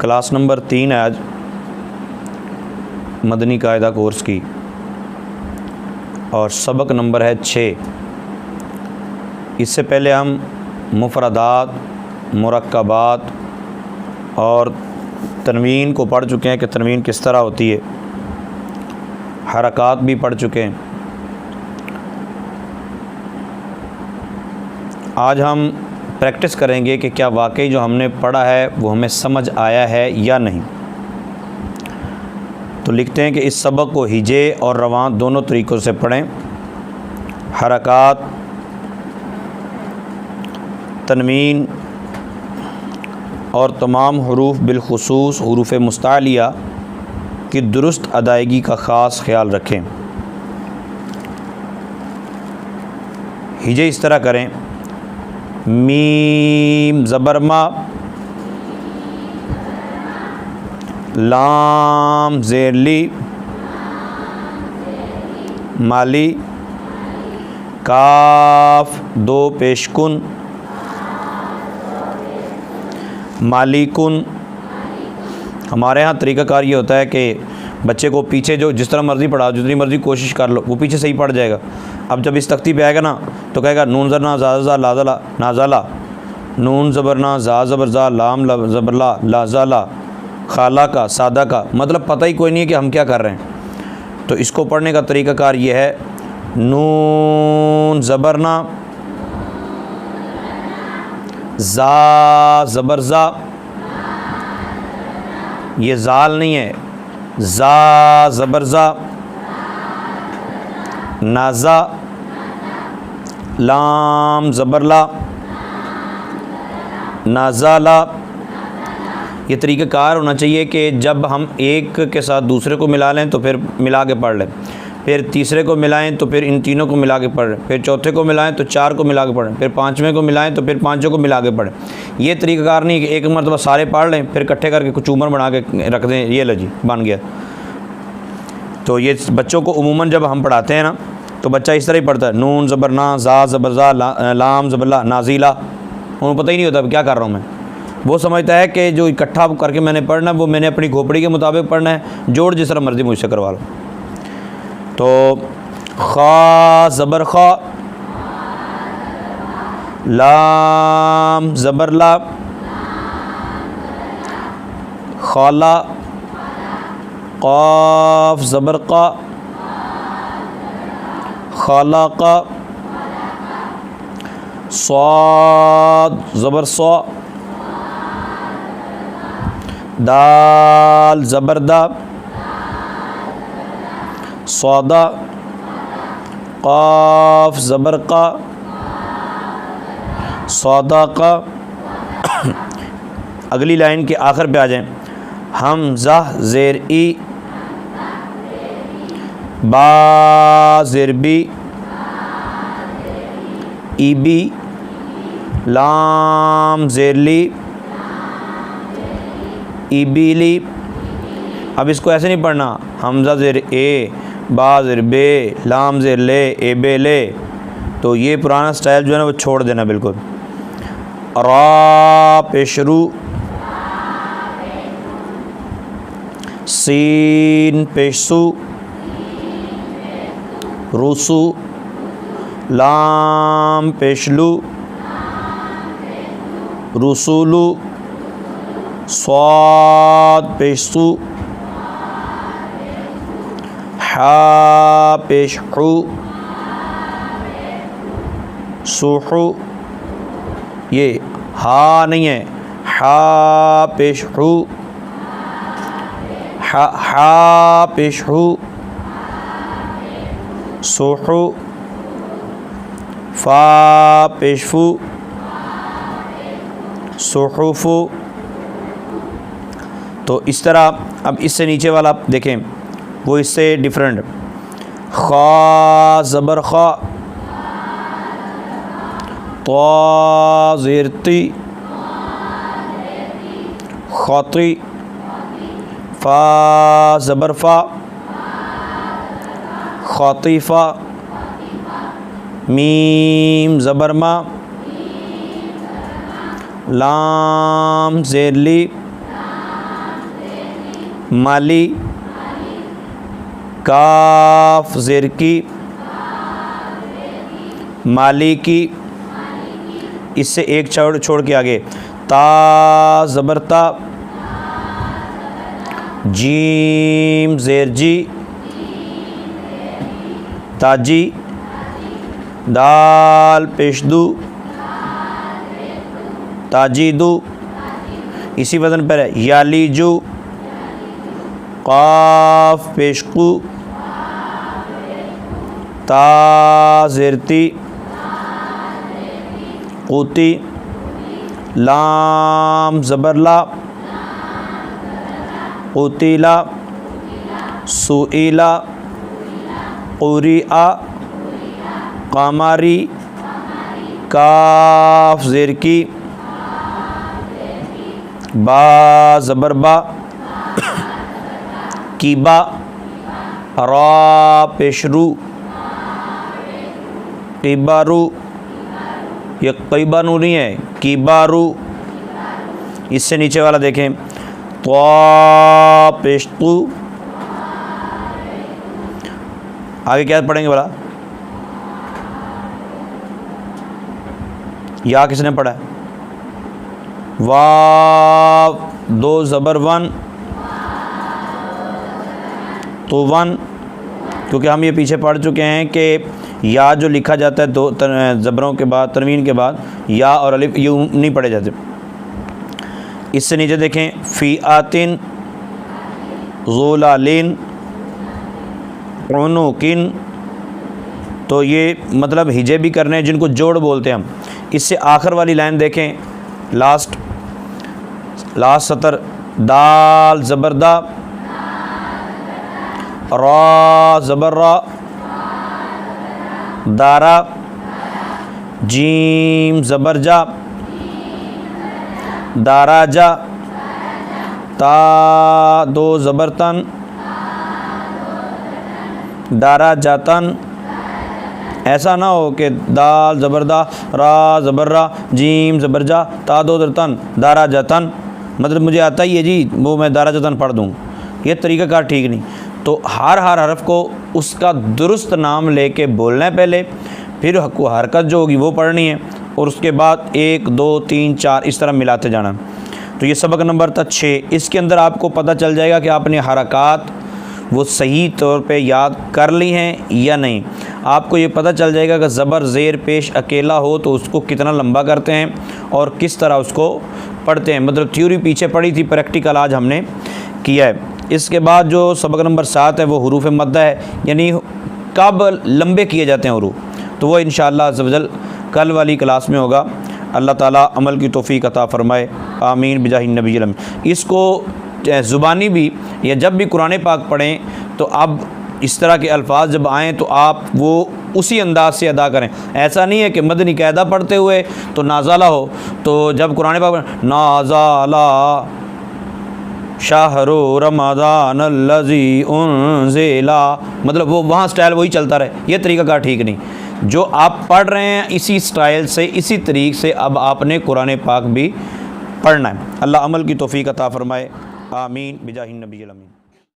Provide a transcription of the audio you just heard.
Class number 3 ہے آج مدنی قاعدہ کورس کی، اور سبق نمبر ہے 6۔ اس سے پہلے ہم مفردات، مرکبات اور تنوین کو پڑھ چکے ہیں کہ تنوین کس طرح ہوتی ہے، حرکات بھی پڑھ چکے ہیں۔ آج ہم پریکٹس کریں گے کہ کیا واقعی جو ہم نے پڑھا ہے وہ ہمیں سمجھ آیا ہے یا نہیں۔ تو لکھتے ہیں کہ اس سبق کو ہجے اور رواں دونوں طریقوں سے پڑھیں۔ حرکات، تنوین اور تمام حروف بالخصوص حروف مستعلیہ کی درست ادائیگی کا خاص خیال رکھیں۔ ہجے اس طرح کریں: میم زبر ما، لام زیر لی، مالی، کاف دو پیش کن، مالی کن۔ ہمارے ہاں طریقہ کار یہ ہوتا ہے کہ بچے کو پیچھے جو جس طرح مرضی پڑھاؤ، جتنی مرضی کوشش کر لو، وہ پیچھے صحیح پڑھ جائے گا۔ اب جب اس تختی پہ آئے گا نا تو کہے گا نون زبر نا زا زا لا زا لا نا زا لا، نون زبر نا زا زبر زا لام زبر لا لا زا لا، خالہ کا سادہ کا مطلب پتہ ہی کوئی نہیں ہے کہ ہم کیا کر رہے ہیں۔ تو اس کو پڑھنے کا طریقہ کار یہ ہے: نون زبر نا، زا زبر زا، یہ زال نہیں ہے، زا زبر زا، نازا، لام زبر لا، نازالا۔ یہ طریقہ کار ہونا چاہیے کہ جب ہم ایک کے ساتھ دوسرے کو ملا لیں تو پھر ملا کے پڑھ لیں، پھر تیسرے کو ملائیں تو پھر ان تینوں کو ملا کے پڑھیں، پھر چوتھے کو ملائیں تو 4 کو ملا کے پڑھیں، پھر 5ویں کو ملائیں تو پھر 5 کو ملا کے پڑھیں۔ یہ طریقہ کار نہیں کہ ایک مرتبہ سارے پڑھ لیں پھر اکٹھے کر کے کچھ عمر بنا کے رکھ دیں، یہ لو جی بن گیا۔ تو یہ بچوں کو عموماً جب ہم پڑھاتے ہیں نا تو بچہ اس طرح ہی پڑھتا ہے: نون زبر نا، زا زبر زا، لام زبر لا، نازیلا۔ انہیں پتہ ہی نہیں ہوتا کیا کر رہا ہوں میں، وہ سمجھتا ہے کہ جو اکٹھا کر کے میں نے پڑھنا ہے وہ میں نے اپنی کھوپڑی کے مطابق پڑھنا ہے، جوڑ جس طرح مرضی مجھ سے کروا لو۔ تو خا زبر خا، لام زبر لا، خالا، قاف زبر قا، خالاقا، صاد زبر صا، دال زبر دا، صادا، قاف زبر قا، صادقا۔ اگلی لائن کے آخر پہ آ جائیں: حمزہ زیر ای، با زیر بی، ای بی، لام زیر لی، ای بی لی۔ اب اس کو ایسے نہیں پڑھنا: حمزہ زیر اے، با زیر بے، لام زیر لے، اے بے لے۔ تو یہ پرانا سٹائل جو ہے نا وہ چھوڑ دینا بالکل۔ را پیش رو، سین پیش سو، روسو، لام پیش لو، رسولو، صاد پیش سو، حا پیش حو، سوحو۔ یہ ہا نہیں ہے، حا پیش حو، حا پیش حو، سوحو، فا پیش فو، صحفو۔ تو اس طرح اب اس سے نیچے والا دیکھیں وہ اس سے ڈیفرنٹ: خا زبر خا، طا زیر تی، خاطی، فا زبر فا، خاطیفہ، میم زبر ما، لام زیر لی، مالی، کاف زیر کی، مالی کی، اس سے ایک چھوڑ کے آگے تا زبر تا، جیم زیر جی، تاجی، دال پیش دو، تاجیدو، اسی وزن پر ہے یالیجو، قاف پیش قو، تا زیرتی، قوتی، لام زبر لا، قوتیلا، سوئیلا، قوریعا، قاماری، کاف زیر کی، با زبر با، کیبا، را پیش رو، قیبارو، یہ قیبانو نہیں ہے، کیبارو، اس سے نیچے والا دیکھیں طا پیش تو، آگے کیا پڑھیں گے بولا؟ یا کس نے پڑھا ہے؟ واو دو زبر ون، تو ون، کیونکہ ہم یہ پیچھے پڑھ چکے ہیں کہ یا جو لکھا جاتا ہے دو زبروں کے بعد، تنوین کے بعد یا اور الف یوں نہیں پڑھے جاتے۔ اس سے نیچے دیکھیں فی آتن، غلالین، عنوکن، تو یہ مطلب ہجے بھی کرنے ہیں جن کو جوڑ بولتے ہیں ہم۔ اس سے آخر والی لائن دیکھیں، لاسٹ سطر، دال زبردہ، را زبر را، دارا، جیم زبر جا، دارا جا، تا دو زبرتن، دارا جاتن۔ ایسا نہ ہو کہ دال زبردہ، را زبر را، جیم زبر جا، تا دو زبرتن، دارا جاتن، مطلب مجھے آتا ہی ہے جی وہ میں دارا جاتن پڑھ دوں، یہ طریقہ کار ٹھیک نہیں۔ تو ہر حرف کو اس کا درست نام لے کے بولنا ہے پہلے، پھر حرکت جو ہوگی وہ پڑھنی ہے، اور اس کے بعد 1 2 3 4 اس طرح ملاتے جانا۔ تو یہ سبق نمبر تھا 6۔ اس کے اندر آپ کو پتہ چل جائے گا کہ آپ نے حرکات وہ صحیح طور پہ یاد کر لی ہیں یا نہیں۔ آپ کو یہ پتہ چل جائے گا کہ زبر زیر پیش اکیلا ہو تو اس کو کتنا لمبا کرتے ہیں اور کس طرح اس کو پڑھتے ہیں، مطلب تھیوری پیچھے پڑھی تھی، پریکٹیکل آج ہم نے کیا ہے۔ اس کے بعد جو سبق نمبر 7 ہے وہ حروف مدہ ہے، یعنی کب لمبے کیے جاتے ہیں حروف، تو وہ انشاءاللہ عز و جل کل والی کلاس میں ہوگا۔ اللہ تعالیٰ عمل کی توفیق عطا فرمائے، آمین بجاہ النبی الامین۔ اس کو زبانی بھی یا جب بھی قرآن پاک پڑھیں تو اب اس طرح کے الفاظ جب آئیں تو آپ وہ اسی انداز سے ادا کریں۔ ایسا نہیں ہے کہ مدنی قاعدہ پڑھتے ہوئے تو نازالہ ہو، تو جب قرآن پاک پڑھیں نازالہ شہر رمضان الذی انزل، مطلب وہ وہاں سٹائل وہی چلتا رہے، یہ طریقہ کار ٹھیک نہیں۔ جو آپ پڑھ رہے ہیں اسی سٹائل سے، اسی طریق سے اب آپ نے قرآن پاک بھی پڑھنا ہے۔ اللہ عمل کی توفیق عطا فرمائے، آمین بجاہ النبی الامین۔